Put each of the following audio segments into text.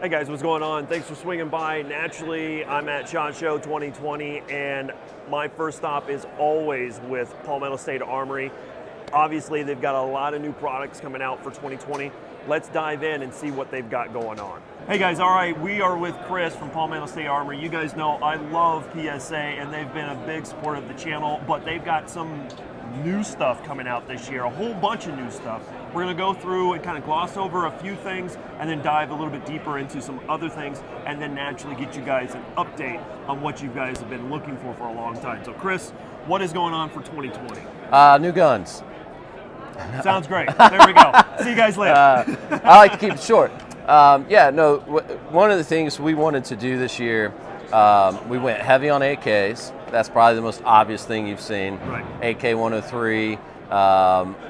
Hey guys, what's going on? Thanks for swinging by. Naturally, I'm at SHOT Show 2020, and my first stop is always with Palmetto State Armory. Obviously, they've got a lot of new products coming out for 2020. Let's dive in and see what they've got going on. Hey guys, all right, we are with Chris from Palmetto State Armory. You guys know I love PSA, and they've been a big supporter of the channel, but they've got some new stuff coming out this year, a whole bunch of new stuff. We're gonna go through and kind of gloss over a few things and then dive a little bit deeper into some other things, and then naturally get you guys an update on what you guys have been looking for a long time. So Chris, what is going on for 2020? New guns. Sounds great. There we go. See you guys later. I like to keep it short. One of the things we wanted to do this year, we went heavy on AKs. That's probably the most obvious thing you've seen. Right. AK 103,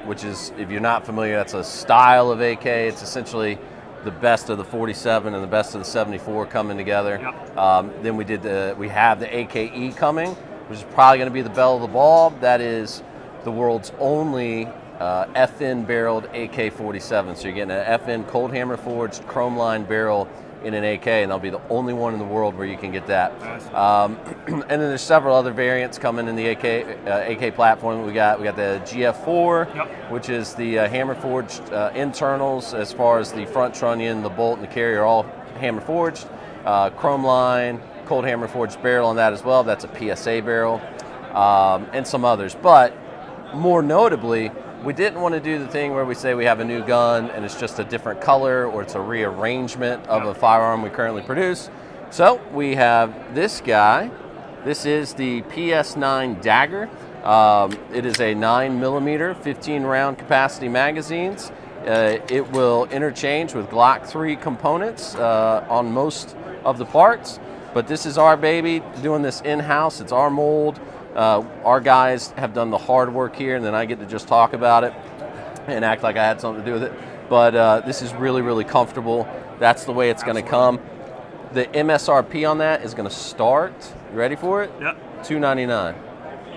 which is, if you're not familiar, that's a style of AK. It's essentially the best of the 47 and the best of the 74 coming together. Yep. Then we have the AKE coming, which is probably going to be the belle of the ball. That is the world's only FN barreled AK-47. So you're getting an FN cold hammer forged chrome line barrel in an AK, and they'll be the only one in the world where you can get that. And then there's several other variants coming in the AK platform. We got the GF4, yep, which is the hammer forged internals, as far as the front trunnion, the bolt, and the carrier are all hammer forged. Chrome line, cold hammer forged barrel on that as well. That's a PSA barrel, and some others. But more notably, we didn't want to do the thing where we say we have a new gun and it's just a different color, or it's a rearrangement of a firearm we currently produce. So we have this guy. This is the PS9 Dagger. It is a 9mm, 15-round capacity magazines. It will interchange with Glock 3 components on most of the parts, but this is our baby, doing this in-house. It's our mold. Our guys have done the hard work here, and then I get to just talk about it and act like I had something to do with it. But this is really, really comfortable. That's the way it's going to come. The MSRP on that is going to start, you ready for it? Yep. $299.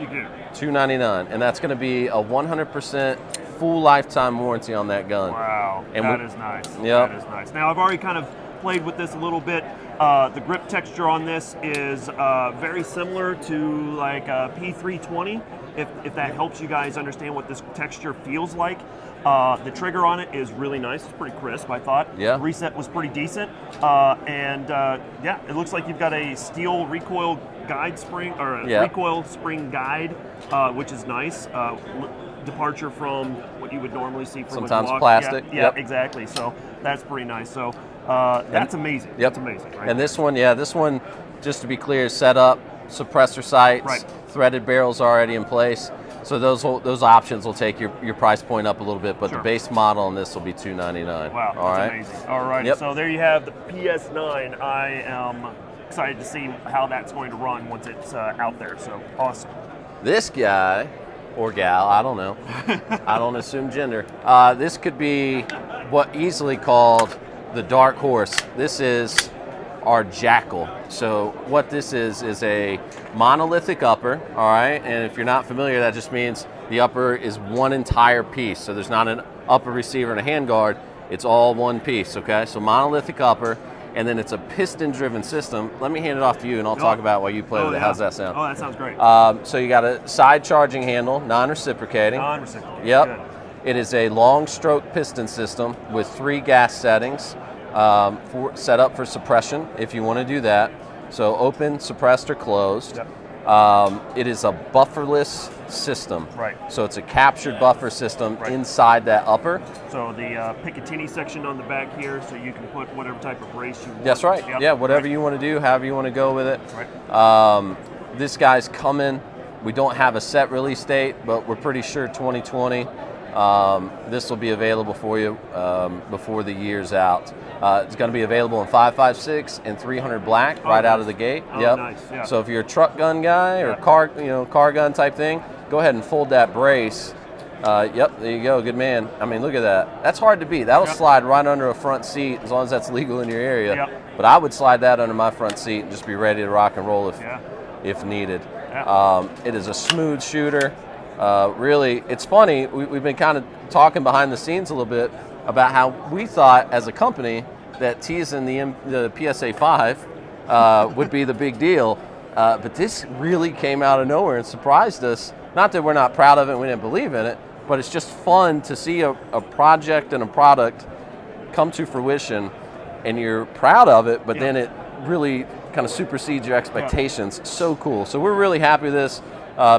You do. $299, and that's going to be a 100% full lifetime warranty on that gun. Wow, and that is nice. Yep. That is nice. Now, I've already kind of played with this a little bit. The grip texture on this is very similar to like a P320, if that helps you guys understand what this texture feels like. The trigger on it is really nice. It's pretty crisp, I thought. Yeah. The reset was pretty decent. Yeah, it looks like you've got a steel recoil guide spring, or a recoil spring guide, which is nice. Departure from what you would normally see from sometimes a Glock. plastic. Yeah, exactly. So that's pretty nice. So that's amazing. Yep. That's amazing. Right? And this one, just to be clear, is set up, suppressor sights, right, threaded barrels already in place. So those options will take your price point up a little bit, but sure, the base model on this will be $299. Wow, that's amazing. All right, yep, so there you have the PS9. I am excited to see how that's going to run once it's out there. So awesome. This guy, or gal, I don't know. I don't assume gender. This could be what easily called the dark horse. This is our Jackal. So what this is a monolithic upper, all right? And if you're not familiar, that just means the upper is one entire piece. So there's not an upper receiver and a handguard. It's all one piece, okay? So monolithic upper, and then it's a piston-driven system. Let me hand it off to you, and I'll talk about while you play with it. How's that sound? Oh, that sounds great. So you got a side charging handle, non-reciprocating. Non-reciprocating. Yep. Good. It is a long stroke piston system with 3 gas settings set up for suppression if you want to do that. So open, suppressed, or closed. Yep. It is a bufferless system. Right. So it's a captured buffer system inside that upper. So the Picatinny section on the back here, so you can put whatever type of brace you want. That's right. Yep. Yeah, whatever you want to do, however you want to go with it. Right. This guy's coming. We don't have a set release date, but we're pretty sure 2020. This will be available for you before the year's out. It's going to be available in 5.56 and 300 black right out of the gate. Oh, yep. Nice. Yeah. So if you're a truck gun guy or car gun type thing, go ahead and fold that brace. Yep, there you go. Good man. I mean, look at that. That's hard to beat. That'll slide right under a front seat as long as that's legal in your area. Yep. But I would slide that under my front seat and just be ready to rock and roll if needed. Yeah. It is a smooth shooter. Really, it's funny. We've been kind of talking behind the scenes a little bit about how we thought as a company that teasing the PSA 5 would be the big deal, but this really came out of nowhere and surprised us. Not that we're not proud of it and we didn't believe in it, but it's just fun to see a project and a product come to fruition, and you're proud of it, but then it really kind of supersedes your expectations. So cool. So we're really happy with this.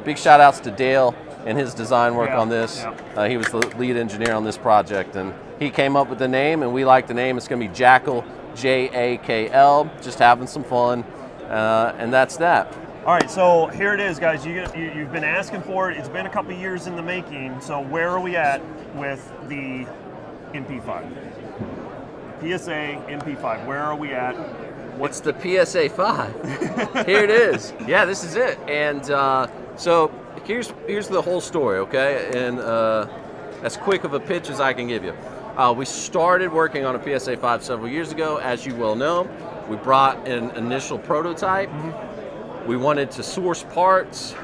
Big shout outs to Dale and his design work on this. He was the lead engineer on this project, and he came up with the name, and we like the name. It's going to be Jackal, Jakl, just having some fun, and that's that. All right, so here it is, guys. You've been asking for it. It's been a couple years in the making. So where are we at with the MP5? PSA MP5, where are we at? What's the PSA 5? Here it is. Yeah, this is it. And so here's the whole story, okay? And as quick of a pitch as I can give you. We started working on a PSA 5 several years ago, as you well know. We brought an initial prototype. We wanted to source parts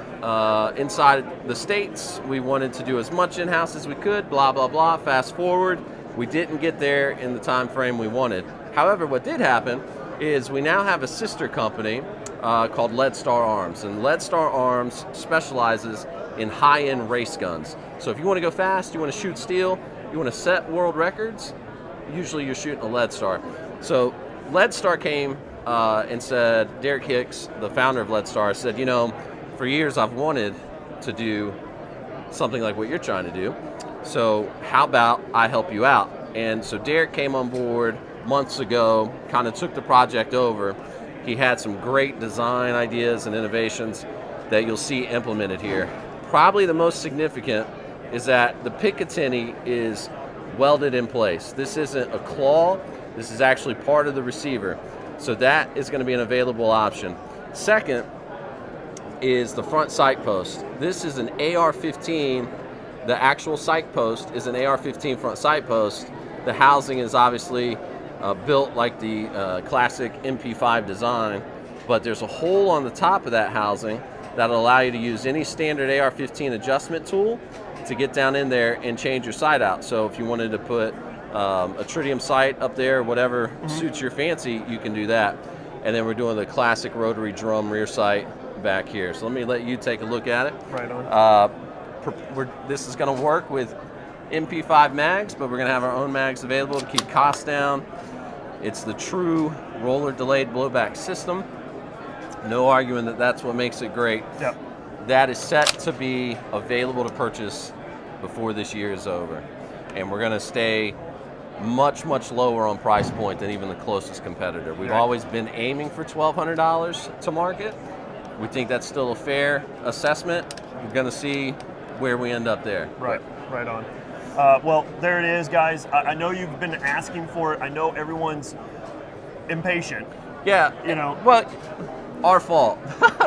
inside the States. We wanted to do as much in-house as we could, blah, blah, blah. Fast forward, we didn't get there in the time frame we wanted. However, what did happen is we now have a sister company called Leadstar Arms. And Leadstar Arms specializes in high-end race guns. So if you want to go fast, you want to shoot steel, you want to set world records, usually you're shooting a Leadstar. So Leadstar came and said, Derek Hicks, the founder of Leadstar, said, you know, for years I've wanted to do something like what you're trying to do, so how about I help you out? And so Derek came on board months ago, kind of took the project over. He had some great design ideas and innovations that you'll see implemented here. Probably the most significant is that the Picatinny is welded in place. This isn't a claw, this is actually part of the receiver. So that is going to be an available option. Second is the front sight post. This is an AR-15. The actual sight post is an AR-15 front sight post. The housing is obviously built like the classic MP5 design, but there's a hole on the top of that housing that'll allow you to use any standard AR-15 adjustment tool to get down in there and change your sight out. So if you wanted to put a tritium sight up there, whatever suits your fancy, you can do that. And then we're doing the classic rotary drum rear sight back here. So let me let you take a look at it. Right on. This is going to work with MP5 mags, but we're going to have our own mags available to keep costs down. It's the true roller delayed blowback system. No arguing that that's what makes it great. Yep. That is set to be available to purchase before this year is over. And we're going to stay much, much lower on price point than even the closest competitor. We've always been aiming for $1,200 to market. We think that's still a fair assessment. We're going to see where we end up there. Right, right on. Well, there it is, guys. I know you've been asking for it. I know everyone's impatient. Yeah, you know. Well, our fault,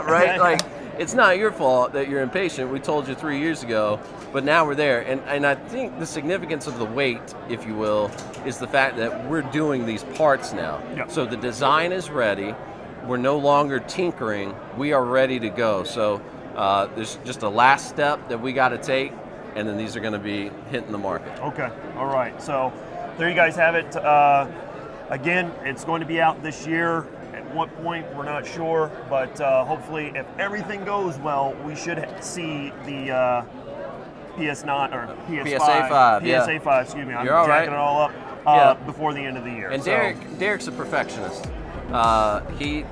right? Like, it's not your fault that you're impatient. We told you 3 years ago, but now we're there. And I think the significance of the wait, if you will, is the fact that we're doing these parts now. Yep. So the design is ready. We're no longer tinkering. We are ready to go. So there's just a last step that we got to take, and then these are going to be hitting the market. Okay. All right. So there you guys have it. Again, it's going to be out this year. At what point, we're not sure, but hopefully, if everything goes well, we should see the PS9 or PS5. PSA 5. PSA 5. Excuse me. I'm You're all jacking right. it all up before the end of the year. And Derek's a perfectionist. He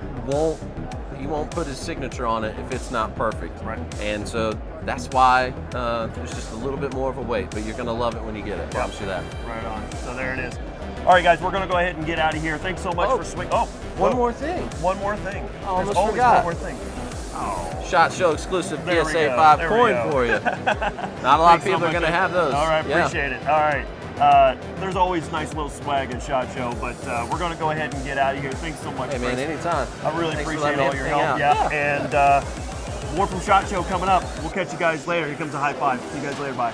won't put his signature on it if it's not perfect. Right. And so that's why there's just a little bit more of a wait, but you're going to love it when you get it. I promise you that. Right on. So there it is. All right, guys, we're going to go ahead and get out of here. Thanks so much for swinging. Oh, one more thing. One more thing. I There's almost always forgot. one more thing. Oh. SHOT Show exclusive There we PSA go. 5 There we coin go. for you. Not a lot of people are going to have those. All right, appreciate it. All right. There's always nice little swag at SHOT Show, but we're going to go ahead and get out of here. Thanks so much, Hey, man, Chris. anytime. I really Thanks for appreciate letting me all your hang help. out. Yeah. And more from SHOT Show coming up. We'll catch you guys later. Here comes a high five. See you guys later. Bye.